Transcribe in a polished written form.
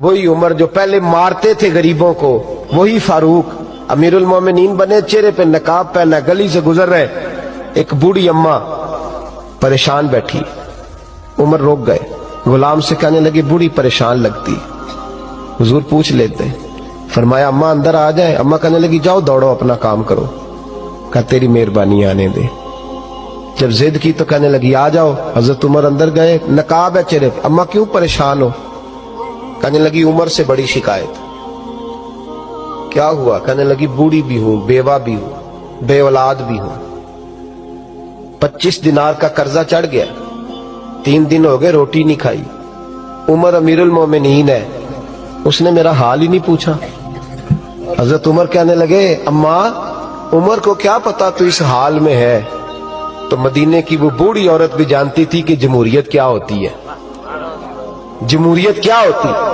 وہی عمر جو پہلے مارتے تھے غریبوں کو، وہی فاروق امیرُ المومنین بنے، چہرے پہ نقاب پہنا، گلی سے گزر رہے، ایک بوڑھی اماں پریشان بیٹھی، عمر روک گئے، غلام سے کہنے لگے بوڑھی پریشان لگتی، حضور پوچھ لیتے، فرمایا اماں اندر آ جائے، اماں کہنے لگی جاؤ دوڑو اپنا کام کرو، کہا تیری مہربانی آنے دے، جب ضد کی تو کہنے لگی آ جاؤ، حضرت عمر اندر گئے، نقاب ہے چہرے پہ، اماں کیوں پریشان ہو؟ کہنے لگی عمر سے بڑی شکایت۔ کیا ہوا؟ کہنے لگی بوڑھی بھی ہوں، بیوہ بھی ہوں، بے اولاد بھی ہوں، 25 دینار کا قرضہ چڑھ گیا، 3 دن ہو گئے روٹی نہیں کھائی، عمر امیر المومنین ہے، اس نے میرا حال ہی نہیں پوچھا۔ حضرت عمر کہنے لگے اماں عمر کو کیا پتا تو اس حال میں ہے؟ تو مدینے کی وہ بوڑھی عورت بھی جانتی تھی کہ جمہوریت کیا ہوتی ہے، جمہوریت کیا ہوتی ہے۔